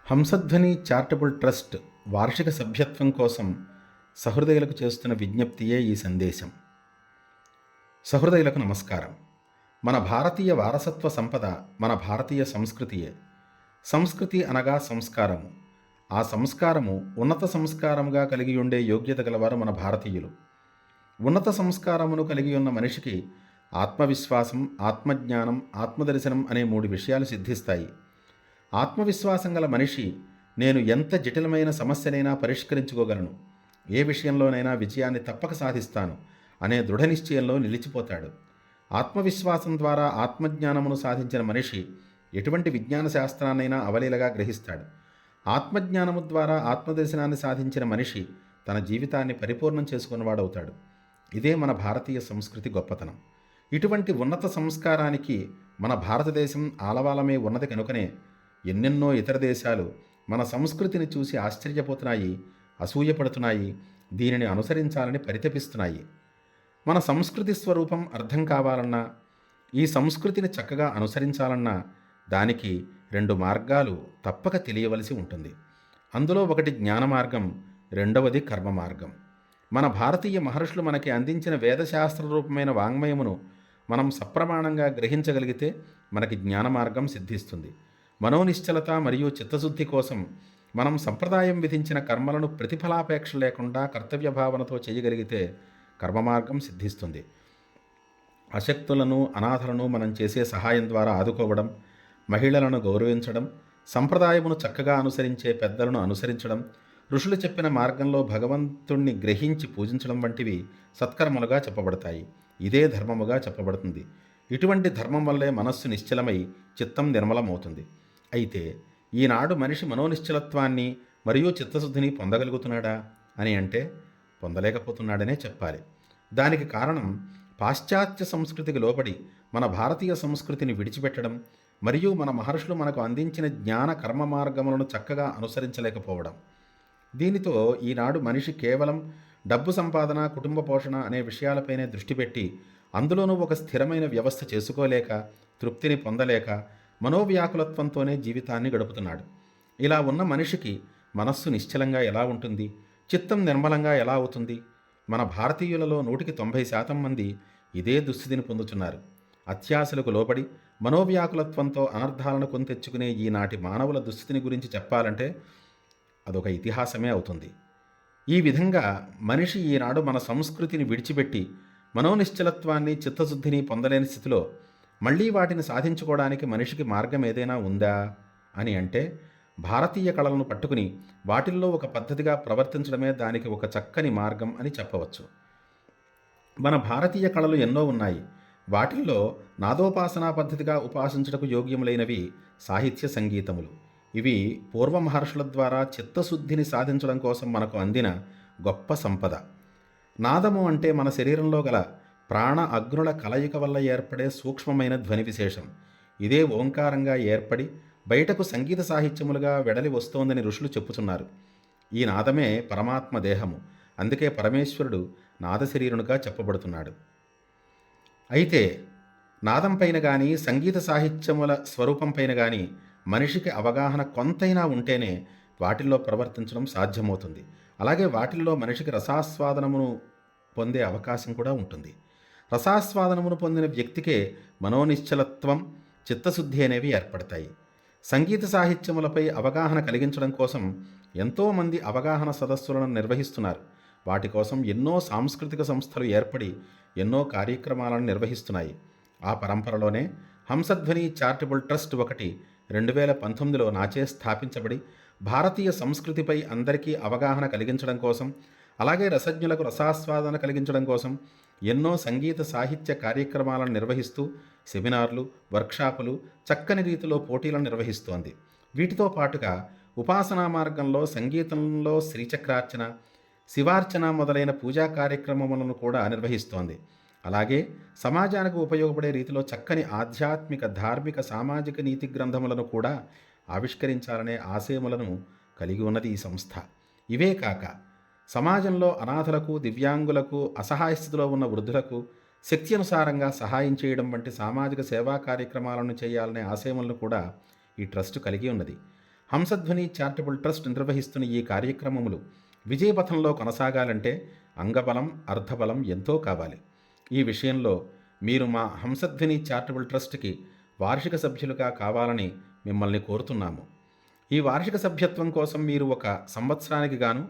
Hamsadhwani charitable trust వార్షిక సభ్యత్వం కోసం సహృదయులకు చేస్తున్న విజ్ఞప్తియే ఈ సందేశం. సహృదయులకు నమస్కారం. మన భారతీయ వారసత్వ సంపద మన భారతీయ సంస్కృతియే. సంస్కృతి అనగా సంస్కారము. ఆ సంస్కారము ఉన్నత సంస్కారముగా కలిగి ఉండే యోగ్యత గలవారు మన భారతీయులు. ఉన్నత సంస్కారమును కలిగి ఉన్న మనిషికి ఆత్మవిశ్వాసం, ఆత్మజ్ఞానం, ఆత్మదర్శనం అనే 3 విషయాలు సిద్ధిస్తాయి. ఆత్మవిశ్వాసం గల మనిషి నేను ఎంత జటిలమైన సమస్యనైనా పరిష్కరించుకోగలను, ఏ విషయంలోనైనా విజయాన్ని తప్పక సాధిస్తాను అనే దృఢ నిశ్చయంలో నిలిచిపోతాడు. ఆత్మవిశ్వాసం ద్వారా ఆత్మజ్ఞానమును సాధించిన మనిషి ఎటువంటి విజ్ఞాన శాస్త్రాన్నైనా అవలీలగా గ్రహిస్తాడు. ఆత్మజ్ఞానము ద్వారా ఆత్మదర్శనాన్ని సాధించిన మనిషి తన జీవితాన్ని పరిపూర్ణం చేసుకున్నవాడవుతాడు. ఇదే మన భారతీయ సంస్కృతి గొప్పతనం. ఇటువంటి ఉన్నత సంస్కారానికి మన భారతదేశం ఆలవాలమే ఉన్నది కనుకనే ఎన్నెన్నో ఇతర దేశాలు మన సంస్కృతిని చూసి ఆశ్చర్యపోతున్నాయి, అసూయపడుతున్నాయి, దీనిని అనుసరించాలని పరితపిస్తున్నాయి. మన సంస్కృతి స్వరూపం అర్థం కావాలన్నా, ఈ సంస్కృతిని చక్కగా అనుసరించాలన్నా దానికి 2 మార్గాలు తప్పక తెలియవలసి ఉంటుంది. అందులో ఒకటి జ్ఞాన మార్గం, రెండవది కర్మ మార్గం. మన భారతీయ మహర్షులు మనకి అందించిన వేదశాస్త్ర రూపమైన వాంగ్మయమును మనం సప్రమాణంగా గ్రహించగలిగితే మనకి జ్ఞాన మార్గం సిద్ధిస్తుంది. మనోనిశ్చలత మరియు చిత్తశుద్ధి కోసం మనం సంప్రదాయం విధించిన కర్మలను ప్రతిఫలాపేక్ష లేకుండా కర్తవ్య భావనతో చేయగలిగితే కర్మ మార్గం సిద్ధిస్తుంది. అశక్తులను, అనాథలను మనం చేసే సహాయం ద్వారా ఆదుకోవడం, మహిళలను గౌరవించడం, సంప్రదాయమును చక్కగా అనుసరించే పెద్దలను అనుసరించడం, ఋషులు చెప్పిన మార్గంలో భగవంతుణ్ణి గ్రహించి పూజించడం వంటివి సత్కర్మలుగా చెప్పబడతాయి. ఇదే ధర్మముగా చెప్పబడుతుంది. ఇటువంటి ధర్మం వల్లే మనస్సు నిశ్చలమై చిత్తం నిర్మలమవుతుంది. అయితే ఈనాడు మనిషి మనోనిశ్చలత్వాన్ని మరియు చిత్తశుద్ధిని పొందగలుగుతున్నాడా అని అంటే పొందలేకపోతున్నాడనే చెప్పాలి. దానికి కారణం పాశ్చాత్య సంస్కృతికి లోబడి మన భారతీయ సంస్కృతిని విడిచిపెట్టడం మరియు మన మహర్షులు మనకు అందించిన జ్ఞాన కర్మ మార్గములను చక్కగా అనుసరించలేకపోవడం. దీనితో ఈనాడు మనిషి కేవలం డబ్బు సంపాదన, కుటుంబ పోషణ అనే విషయాలపైనే దృష్టి పెట్టి అందులోనూ ఒక స్థిరమైన వ్యవస్థ చేసుకోలేక, తృప్తిని పొందలేక మనోవ్యాకులత్వంతోనే జీవితాన్ని గడుపుతున్నాడు. ఇలా ఉన్న మనిషికి మనస్సు నిశ్చలంగా ఎలా ఉంటుంది, చిత్తం నిర్మలంగా ఎలా అవుతుంది? మన భారతీయులలో 190% మంది ఇదే దుస్థితిని పొందుతున్నారు. అత్యాశలకు లోబడి మనోవ్యాకులత్వంతో అనర్థాలను కొని తెచ్చుకునే ఈనాటి మానవుల దుస్థితిని గురించి చెప్పాలంటే అదొక ఇతిహాసమే అవుతుంది. ఈ విధంగా మనిషి ఈనాడు మన సంస్కృతిని విడిచిపెట్టి మనోనిశ్చలత్వాన్ని, చిత్తశుద్ధిని పొందలేని స్థితిలో మళ్ళీ వాటిని సాధించుకోవడానికి మనిషికి మార్గం ఏదైనా ఉందా అని అంటే భారతీయ కళలను పట్టుకుని వాటిల్లో ఒక పద్ధతిగా ప్రవర్తించడమే దానికి ఒక చక్కని మార్గం అని చెప్పవచ్చు. మన భారతీయ కళలు ఎన్నో ఉన్నాయి. వాటిల్లో నాదోపాసనా పద్ధతిగా ఉపాసించటకు యోగ్యములైనవి సాహిత్య సంగీతములు. ఇవి పూర్వ మహర్షుల ద్వారా చిత్తశుద్ధిని సాధించడం కోసం మనకు అందిన గొప్ప సంపద. నాదము అంటే మన శరీరంలో గల ప్రాణ అగ్నుల కలయిక వల్ల ఏర్పడే సూక్ష్మమైన ధ్వని విశేషం. ఇదే ఓంకారంగా ఏర్పడి బయటకు సంగీత సాహిత్యములుగా వెడలి వస్తోందని ఋషులు చెప్పుచున్నారు. ఈ నాదమే పరమాత్మ దేహము. అందుకే పరమేశ్వరుడు నాదశరీరునిగా చెప్పబడుతున్నాడు. అయితే నాదం పైన కానీ, సంగీత సాహిత్యముల స్వరూపం పైన కానీ మనిషికి అవగాహన కొంతైనా ఉంటేనే వాటిల్లో ప్రవర్తించడం సాధ్యమవుతుంది. అలాగే వాటిల్లో మనిషికి రసాస్వాదనమును పొందే అవకాశం కూడా ఉంటుంది. రసాస్వాదనమును పొందిన వ్యక్తికే మనోనిశ్చలత్వం, చిత్తశుద్ధి అనేవి ఏర్పడతాయి. సంగీత సాహిత్యములపై అవగాహన కలిగించడం కోసం ఎంతోమంది అవగాహన సదస్సులను నిర్వహిస్తున్నారు. వాటి కోసం ఎన్నో సాంస్కృతిక సంస్థలు ఏర్పడి ఎన్నో కార్యక్రమాలను నిర్వహిస్తున్నాయి. ఆ పరంపరలోనే హంసధ్వని చారిటబుల్ ట్రస్ట్ ఒకటి 2019లో నాచే స్థాపించబడి భారతీయ సంస్కృతిపై అందరికీ అవగాహన కలిగించడం కోసం, అలాగే రసజ్ఞులకు రసాస్వాదన కలిగించడం కోసం ఎన్నో సంగీత సాహిత్య కార్యక్రమాలను నిర్వహిస్తూ సెమినార్లు, వర్క్షాపులు, చక్కని రీతిలో పోటీలను నిర్వహిస్తోంది. వీటితో పాటుగా ఉపాసనా మార్గంలో సంగీతంలో శ్రీచక్రార్చన, శివార్చన మొదలైన పూజా కార్యక్రమములను కూడా నిర్వహిస్తోంది. అలాగే సమాజానికి ఉపయోగపడే రీతిలో చక్కని ఆధ్యాత్మిక, ధార్మిక, సామాజిక నీతి గ్రంథములను కూడా ఆవిష్కరించాలనే ఆశయములను కలిగి ఉన్నది ఈ సంస్థ. ఇవే కాక సమాజంలో అనాథలకు, దివ్యాంగులకు, అసహాయ స్థితిలో ఉన్న వృద్ధులకు శక్తి అనుసారంగా సహాయం చేయడం వంటి సామాజిక సేవా కార్యక్రమాలను చేయాలనే ఆశయములను కూడా ఈ ట్రస్ట్ కలిగి ఉన్నది. హంసధ్వని చారిటబుల్ ట్రస్ట్ నిర్వహిస్తున్న ఈ కార్యక్రమములు విజయపథంలో కొనసాగాలంటే అంగబలం, అర్థబలం ఎంతో కావాలి. ఈ విషయంలో మీరు మా హంసధ్వని చారిటబుల్ ట్రస్ట్కి వార్షిక సభ్యులుగా కావాలని మిమ్మల్ని కోరుతున్నాము. ఈ వార్షిక సభ్యత్వం కోసం మీరు ఒక సంవత్సరానికి గాను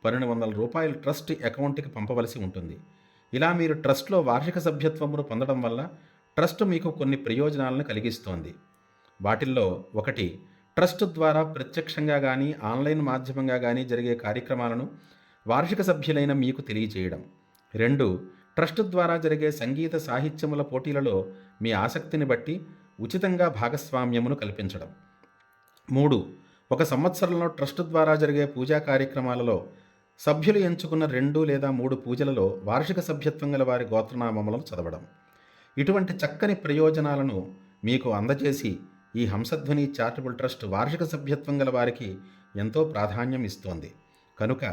రూ. 1200 ట్రస్ట్ అకౌంట్కి పంపవలసి ఉంటుంది. ఇలా మీరు ట్రస్ట్లో వార్షిక సభ్యత్వమును పొందడం వల్ల ట్రస్ట్ మీకు కొన్ని ప్రయోజనాలను కలిగిస్తోంది. వాటిల్లో ఒకటి, ట్రస్ట్ ద్వారా ప్రత్యక్షంగా కానీ ఆన్లైన్ మాధ్యమంగా కానీ జరిగే కార్యక్రమాలను వార్షిక సభ్యులైన మీకు తెలియజేయడం. 2, ట్రస్ట్ ద్వారా జరిగే సంగీత సాహిత్యముల పోటీలలో మీ ఆసక్తిని బట్టి ఉచితంగా భాగస్వామ్యమును కల్పించడం. 3, ఒక సంవత్సరంలో ట్రస్ట్ ద్వారా జరిగే పూజా కార్యక్రమాలలో సభ్యులు ఎంచుకున్న 2 లేదా 3 పూజలలో వార్షిక సభ్యత్వం గల వారి గోత్రనామములను చదవడం. ఇటువంటి చక్కని ప్రయోజనాలను మీకు అందజేసి ఈ హంసధ్వని చారిటబుల్ ట్రస్ట్ వార్షిక సభ్యత్వం గల వారికి ఎంతో ప్రాధాన్యం ఇస్తోంది. కనుక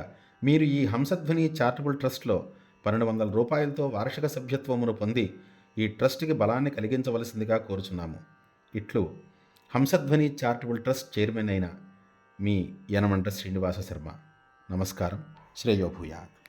మీరు ఈ హంసధ్వని చారిటబుల్ ట్రస్ట్లో రూ. 1200 వార్షిక సభ్యత్వమును పొంది ఈ ట్రస్ట్కి బలాన్ని కలిగించవలసిందిగా కోరుచున్నాము. ఇట్లు హంసధ్వని చారిటబుల్ ట్రస్ట్ చైర్మన్ అయిన మీ యనమండ్ర శ్రీనివాస శర్మ. నమస్కారం. శ్రేయో భూయాత్.